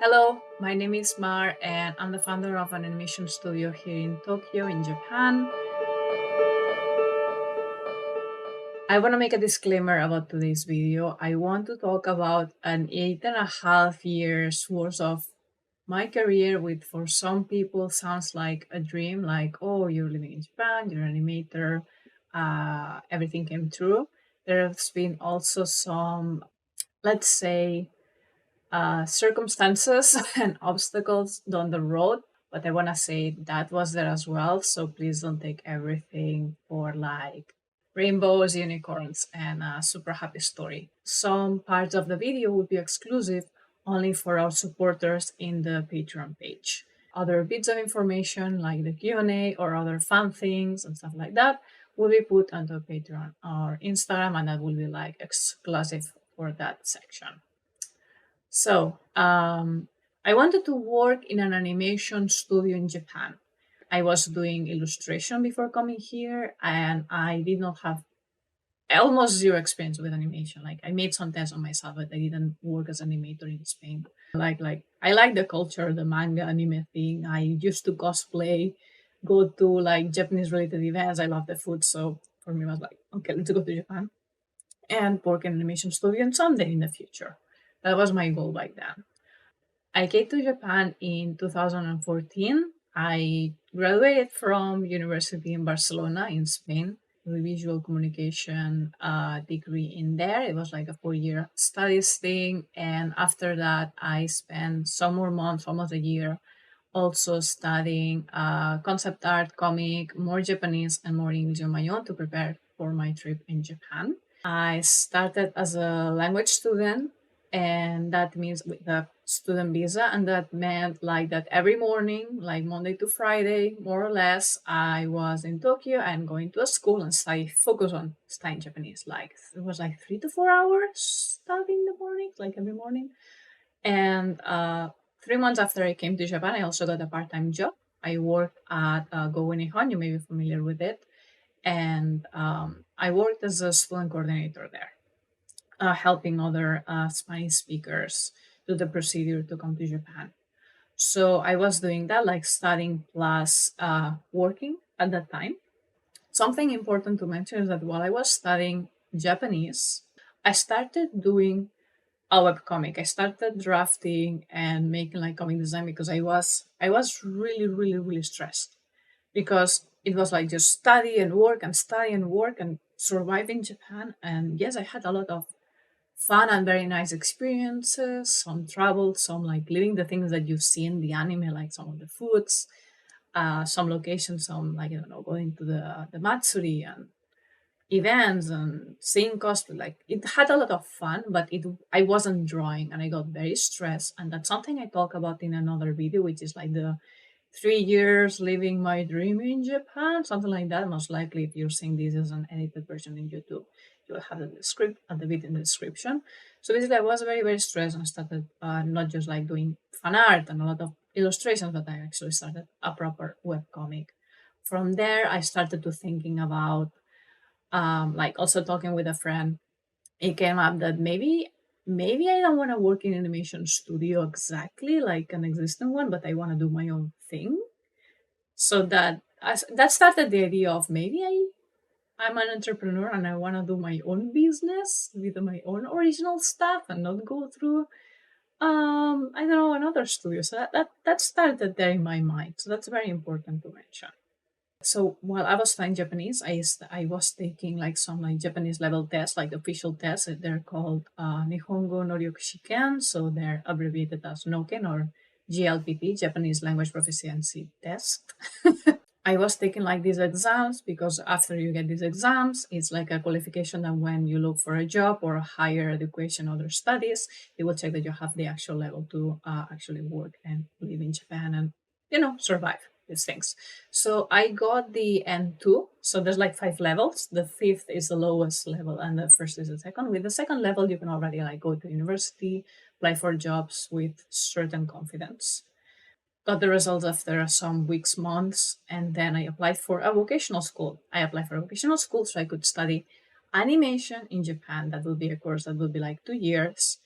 Hello, my name is Mar and I'm the founder of an animation studio here in Tokyo, in Japan. I want to make a disclaimer about today's video. I want to talk about an 8.5 years worth of my career, which for some people sounds like a dream, like, oh, you're living in Japan, you're an animator, everything came true. There's been also some, let's say, circumstances and obstacles down the road. But I want to say that was there as well. So please don't take everything for like rainbows, unicorns, and a super happy story. Some parts of the video will be exclusive only for our supporters in the Patreon page. Other bits of information like the Q&A or other fun things and stuff like that will be put onto Patreon or Instagram, and that will be like exclusive for that section. So, I wanted to work in an animation studio in Japan. I was doing illustration before coming here, and I did not have almost zero experience with animation. Like I made some tests on myself, but I didn't work as animator in Spain. Like I like the culture, the manga anime thing. I used to cosplay, go to like Japanese related events. I love the food, so for me it was like, okay, let's go to Japan and work in animation studio and someday in the future. That was my goal back then. I came to Japan in 2014. I graduated from university in Barcelona in Spain with visual communication degree in there. It was like a 4 year studies thing. And after that, I spent some more months, almost a year, also studying concept art, comic, more Japanese and more English on my own to prepare for my trip in Japan. I started as a language student, and that means with the student visa, and that meant like that every morning, like Monday to Friday, more or less, I was in Tokyo and going to a school and focus on studying Japanese. Like it was like 3 to 4 hours studying in the morning, like every morning. And 3 months after I came to Japan, I also got a part-time job. I worked at Go Nihon, you may be familiar with it, and I worked as a student coordinator there, helping other Spanish speakers do the procedure to come to Japan. So I was doing that, like studying plus working at that time. Something important to mention is that while I was studying Japanese, I started doing a webcomic. I started drafting and making like comic design because I was really stressed because it was like just study and work and study and work and survive in Japan. And yes, I had a lot of fun and very nice experiences, some travel, some like living the things that you see in the anime, like some of the foods, some locations, some like, I don't know, going to the Matsuri and events and seeing cosplay. Like it had a lot of fun, but it I wasn't drawing and I got very stressed. And that's something I talk about in another video, which is like the 3 years living my dream in Japan, something like that. Most likely, if you're seeing this as an edited version in YouTube, you will have the script and the bit in the description. So basically, I was very stressed and started not just like doing fan art and a lot of illustrations, but I actually started a proper web comic. From there, I started to thinking about like also talking with a friend. It came up that maybe I don't want to work in animation studio exactly like an existing one, but I want to do my own thing. So that started the idea of maybe I'm an entrepreneur and I want to do my own business with my own original stuff and not go through I don't know, another studio. So that started there in my mind. So that's very important to mention. So while I was studying Japanese, I was taking like some like Japanese level tests, like official tests. They're called Nihongo no Ryokushiken, so they're abbreviated as Noken or GLPT, Japanese Language Proficiency Test. I was taking like these exams because after you get these exams, it's like a qualification that when you look for a job or a higher education, other studies, it will check that you have the actual level to actually work and live in Japan and, survive these things. So I got the N2. So there's like 5 levels. The fifth is the lowest level and the first is the second. With the second level, you can already like go to university, apply for jobs with certain confidence. Got the results after some weeks, months, and then I applied for a vocational school. I applied for a vocational school so I could study animation in Japan. That would be a course that would be like 2 years.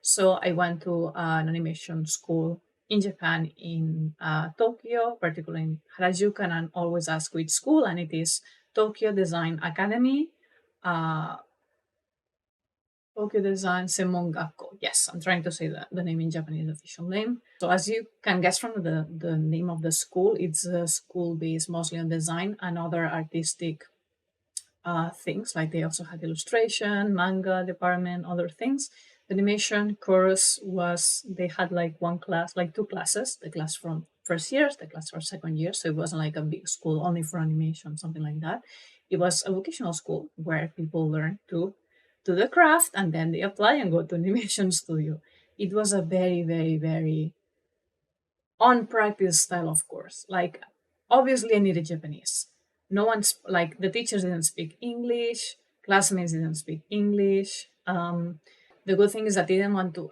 So I went to an animation school in Japan, in Tokyo, particularly in Harajuku, and I always ask which school, and it is Tokyo Design Academy, uh, Tokyo Design Semongakko. Yes, I'm trying to say the name in Japanese, official name. So as you can guess from the name of the school, it's a school based mostly on design and other artistic things. Like they also had illustration, manga department, other things. The animation course was, they had like one class, like two classes, the class from first years, the class for second year. So it wasn't like a big school only for animation, something like that. It was a vocational school where people learn to do the craft and then they apply and go to animation studio. It was a very, very, very on practice style of course. Like obviously I needed Japanese. No one's like the teachers didn't speak English, classmates didn't speak English. The good thing is that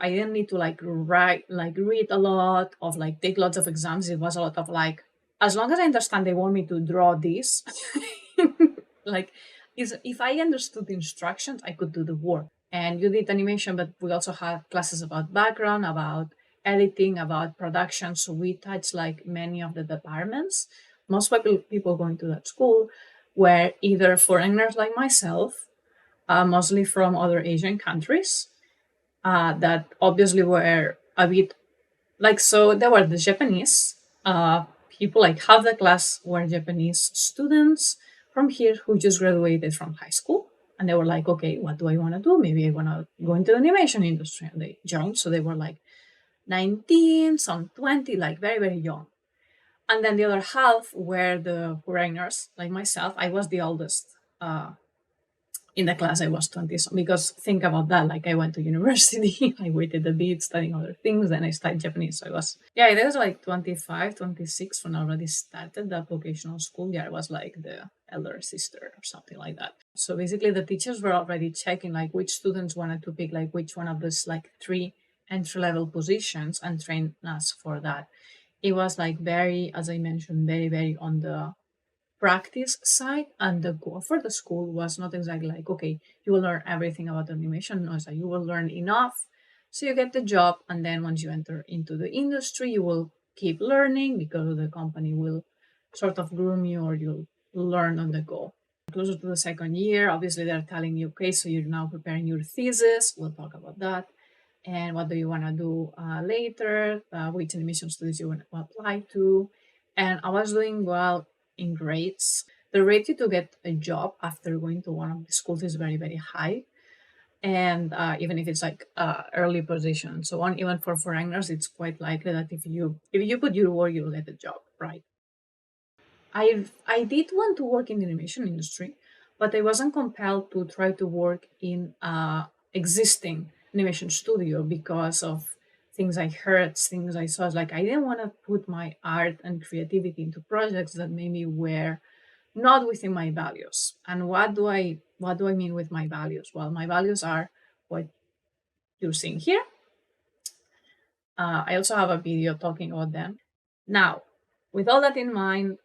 I didn't need to like write, like read a lot of like take lots of exams. It was a lot of like, as long as I understand they want me to draw this, like is if I understood the instructions, I could do the work. And you did animation, but we also had classes about background, about editing, about production. So we touched like many of the departments. Most people going to that school were either foreigners like myself, mostly from other Asian countries, that obviously were a bit like, so there were the Japanese people, like half the class were Japanese students from here who just graduated from high school. And they were like, okay, what do I want to do? Maybe I want to go into the animation industry. And they joined. So they were like 19, some 20, like very, very young. And then the other half were the foreigners, like myself. I was the oldest in the class. I was 20. So, because think about that, like I went to university, I waited a bit studying other things, then I studied Japanese. So I was, yeah, it was like 25, 26 when I already started that vocational school. Yeah, I was like the elder sister or something like that. So basically the teachers were already checking like which students wanted to pick like which one of those like three entry level positions and train us for that. It was like very, as I mentioned, very, very on the practice side, and the goal for the school was not exactly like, okay, you will learn everything about animation. No, it's like you will learn enough so you get the job, and then once you enter into the industry you will keep learning because the company will sort of groom you, or you'll learn on the go. Closer to the second year, obviously they're telling you, okay, so you're now preparing your thesis, we'll talk about that, and what do you want to do later, which animation studios you want to apply to. And I was doing well in grades. The rate to get a job after going to one of the schools is very, very high. And even if it's like early position and so on, even for foreigners, it's quite likely that if you put your work, you'll get a job, right? I did want to work in the animation industry, but I wasn't compelled to try to work in existing animation studio because of things I heard, things I saw. Like I didn't want to put my art and creativity into projects that maybe were not within my values. And what do I mean with my values? Well, my values are what you're seeing here. I also have a video talking about them. Now, with all that in mind,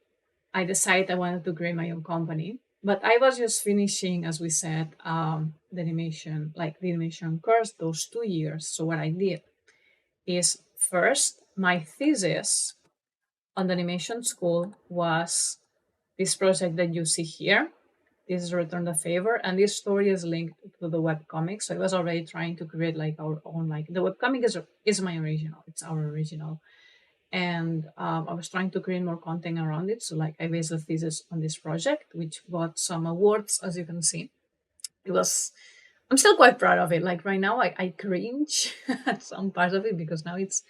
I decided I wanted to create my own company. But I was just finishing, as we said, the animation course, those 2 years. So what I did is first, my thesis on the animation school was this project that you see here. This is Return the Favor, and this story is linked to the webcomic. So I was already trying to create like our own, like the webcomic is my original. It's our original, and I was trying to create more content around it. So like I based the thesis on this project, which got some awards, as you can see. It was, I'm still quite proud of it. Like right now, I cringe at some parts of it because now it's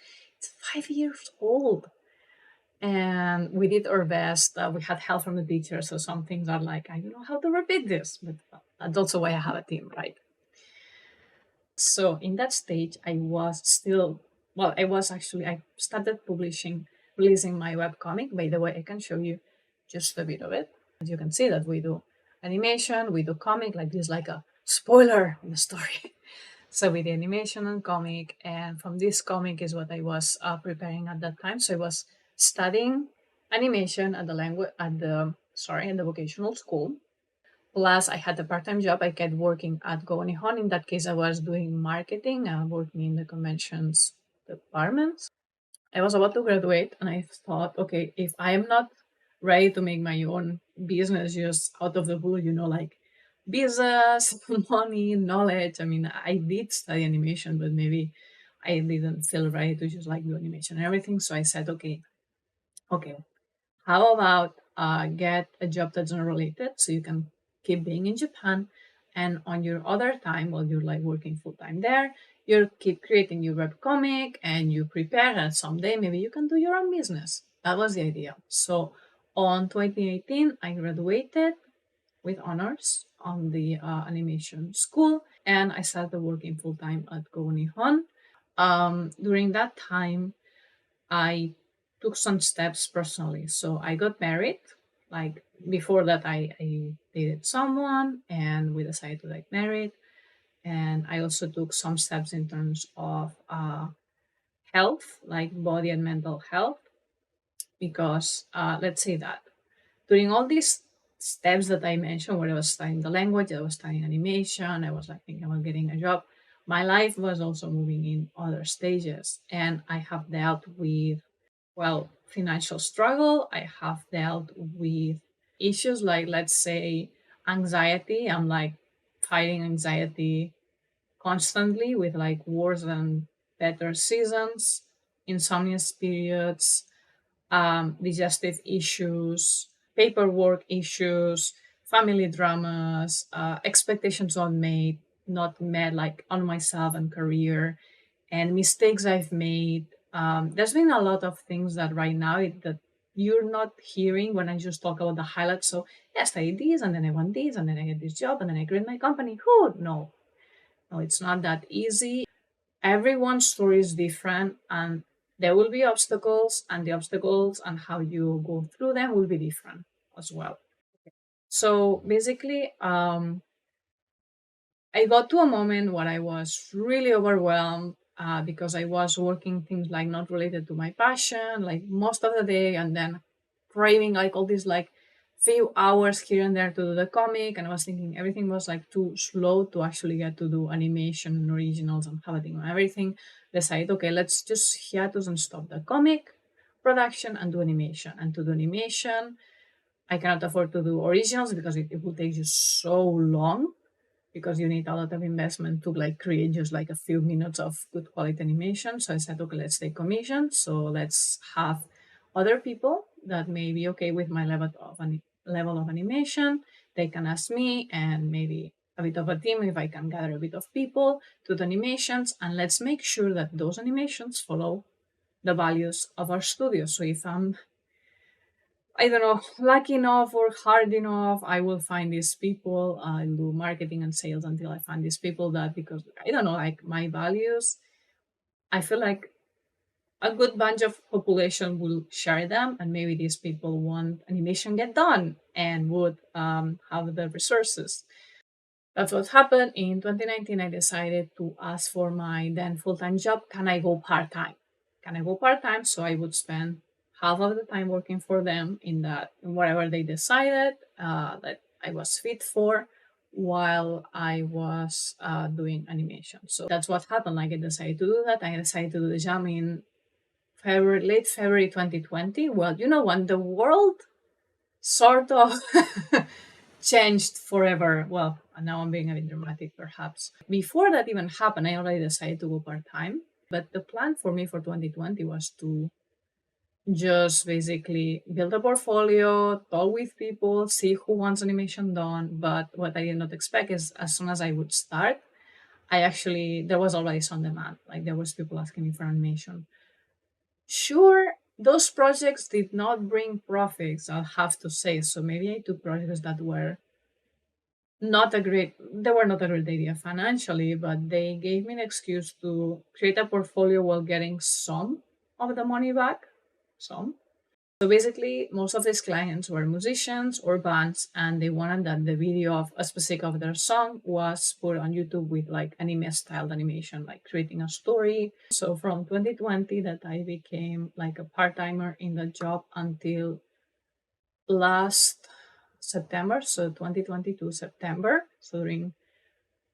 5 years old, and we did our best. We had help from the teacher, so some things are like I don't know how to repeat this, but that's also why I have a team, right? So in that stage, I was still, well, I started releasing my webcomic. By the way, I can show you just a bit of it. As you can see that we do animation, we do comic, like this, like a spoiler in the story. So with the animation and comic, and from this comic is what I was preparing at that time. So I was studying animation at the vocational school. Plus, I had a part-time job. I kept working at Go Nihon. In that case, I was doing marketing, working in the conventions department. I was about to graduate, and I thought, okay, if I am not ready to make my own business just out of the blue, like business, money, knowledge. I mean, I did study animation, but maybe I didn't feel ready to just like do animation and everything. So I said, okay, how about get a job that's unrelated so you can keep being in Japan, and on your other time while you're like working full time there, you keep creating your web comic and you prepare that someday maybe you can do your own business. That was the idea. So on 2018, I graduated with honors on the animation school, and I started working full time at Go Nihon. During that time, I took some steps personally. So I got married. Like before that, I dated someone and we decided to get married. And I also took some steps in terms of health, like body and mental health, because let's say that during all these steps that I mentioned, where I was studying the language, I was studying animation, I was like thinking about getting a job, my life was also moving in other stages. And I have dealt with, well, financial struggle. I have dealt with issues like, let's say, anxiety. I'm like fighting anxiety constantly with like worse and better seasons, insomnia periods, digestive issues, paperwork issues, family dramas, expectations not met, like on myself and career, and mistakes I've made. There's been a lot of things that right now that you're not hearing when I just talk about the highlights. So yes, I did this, and then I won this, and then I get this job, and then I create my company. Who? No, no, it's not that easy. Everyone's story is different, and there will be obstacles, and the obstacles and how you go through them will be different as well. So basically, I got to a moment where I was really overwhelmed because I was working things like not related to my passion, like most of the day, and then craving like all these like few hours here and there to do the comic. And I was thinking everything was like too slow to actually get to do animation and originals and have a thing on everything. Decided, okay, let's just hiatus and stop the comic production and do animation. And to do animation, I cannot afford to do originals because it will take you so long, because you need a lot of investment to like create just like a few minutes of good quality animation. So I said, okay, let's take commission. So let's have other people that may be okay with my level of animation. They can ask me, and maybe a bit of a team if I can gather a bit of people to the animations, and let's make sure that those animations follow the values of our studio. So if I'm, I don't know, lucky enough or hard enough, I will find these people. I'll do marketing and sales until I find these people that, because I don't know, like my values, I feel like a good bunch of population will share them, and maybe these people want animation get done and would have the resources. That's what happened. In 2019, I decided to ask for my then full time job. Can I go part time? Can I go part time? So I would spend half of the time working for them in that, in whatever they decided that I was fit for, while I was doing animation. So that's what happened. Like I decided to do that. I decided to do the job in February, late February 2020. Well, when the world sort of changed forever. Well, now I'm being a bit dramatic, perhaps. Before that even happened, I already decided to go part time. But the plan for me for 2020 was to just basically build a portfolio, talk with people, see who wants animation done. But what I did not expect is as soon as I would start, there was already some demand. Like there was people asking me for animation. Sure, those projects did not bring profits, I'll have to say. So maybe I took projects that were they were not a great idea financially, but they gave me an excuse to create a portfolio while getting some of the money back. Some. So basically, most of these clients were musicians or bands, and they wanted that the video of a specific of their song was put on YouTube with like anime styled animation, like creating a story. So from 2020, that I became like a part timer in the job until last September, so 2022 September. So during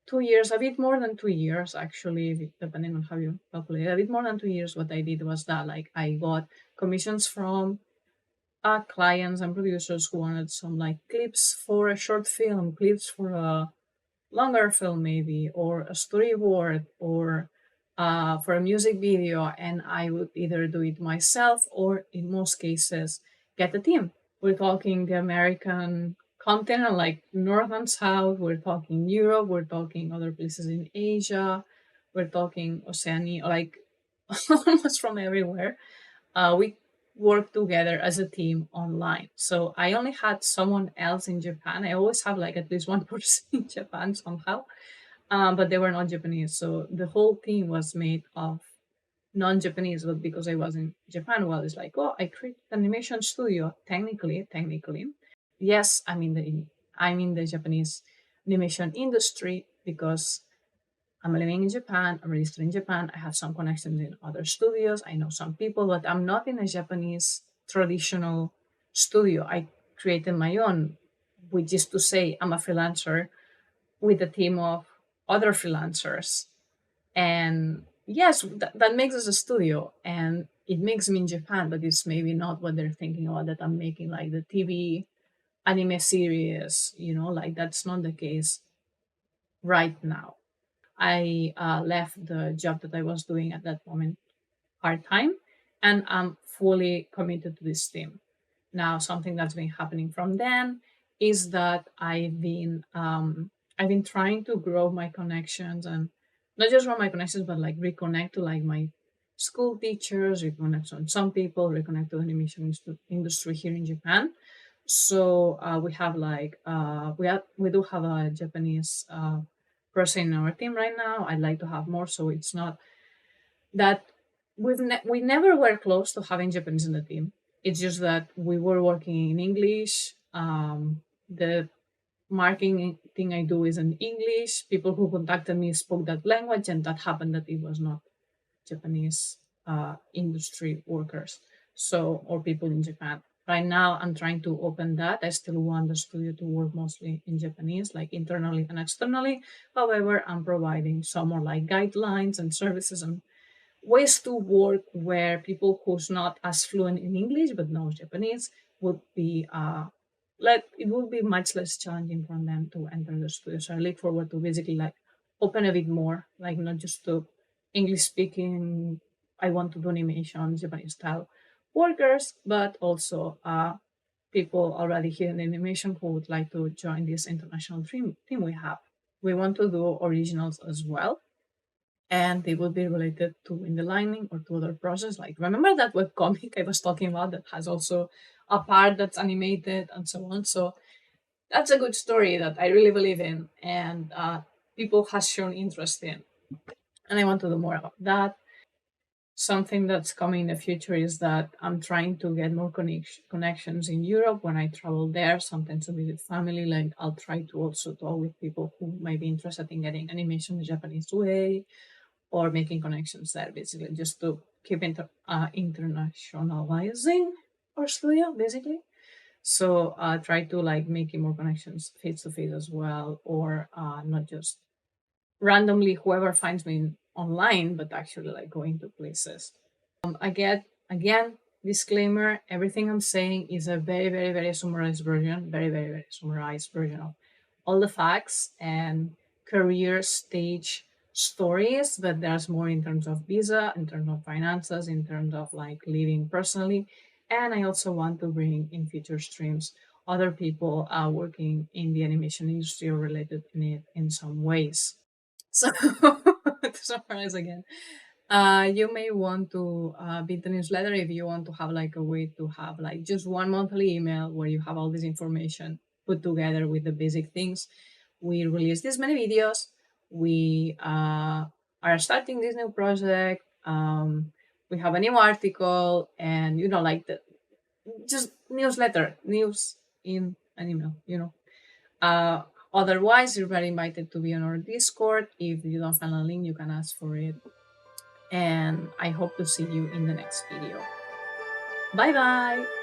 2 years, a bit more than 2 years actually, depending on how you calculate, a bit more than 2 years, what I did was that like I got commissions from clients and producers who wanted some like clips for a short film, clips for a longer film maybe, or a storyboard, or for a music video, and I would either do it myself or in most cases get a team. We're talking the American continent, like north and south, we're talking Europe, we're talking other places in Asia, we're talking Oceania, like almost from everywhere. We work together as a team online. So I only had someone else in Japan. I always have like at least one person in Japan somehow, but they were not Japanese. So the whole team was made of non-Japanese. But because I was in Japan, well, it's like, oh, I created an animation studio. Technically, yes, I'm in the Japanese animation industry because I'm living in Japan, I'm registered in Japan, I have some connections in other studios, I know some people, but I'm not in a Japanese traditional studio. I created my own, which is to say, I'm a freelancer with a team of other freelancers. And yes, that makes us a studio, and it makes me in Japan, but it's maybe not what they're thinking about, that I'm making like the TV anime series, like that's not the case right now. I left the job that I was doing at that moment part time, and I'm fully committed to this team. Now, something that's been happening from then is that I've been trying to grow my connections, and not just grow my connections, but like reconnect to like my school teachers, reconnect on some people, reconnect to the animation industry here in Japan. So we have like we do have a Japanese person in our team right now. I'd like to have more, so it's not that we never were close to having Japanese in the team. It's just that we were working in English. The marketing thing I do is in English. People who contacted me spoke that language, and that happened that it was not Japanese industry workers, so, or people in Japan. Right now, I'm trying to open that. I still want the studio to work mostly in Japanese, like internally and externally. However, I'm providing some more like guidelines and services and ways to work where people who's not as fluent in English but knows Japanese would be it would be much less challenging for them to enter the studio. So I look forward to basically like open a bit more, like not just to English speaking, I want to do animation Japanese style workers, but also people already here in animation who would like to join this international team we have. We want to do originals as well, and they will be related to in the lining or to other process. Like remember that web comic I was talking about that has also a part that's animated and so on. So that's a good story that I really believe in, and people has shown interest in, and I want to do more about that. Something that's coming in the future is that I'm trying to get more connections in Europe when I travel there, sometimes to visit family. Like I'll try to also talk with people who might be interested in getting animation the Japanese way, or making connections there, basically, just to keep internationalizing our studio, basically. So try to like making more connections face to face as well, or not just randomly whoever finds me online, but actually like going to places. Again, disclaimer: everything I'm saying is a very, very, very summarized version, very, very, very summarized version of all the facts and career stage stories, but there's more in terms of visa, in terms of finances, in terms of like living personally. And I also want to bring in future streams other people working in the animation industry or related in it in some ways. So to summarize again, you may want to beat the newsletter if you want to have like a way to have like just one monthly email where you have all this information put together with the basic things. We release this many videos. We are starting this new project. We have a new article, and like the just newsletter, news in an email. Uh, Otherwise, you're very invited to be on our Discord. If you don't find a link, you can ask for it. And I hope to see you in the next video. Bye bye!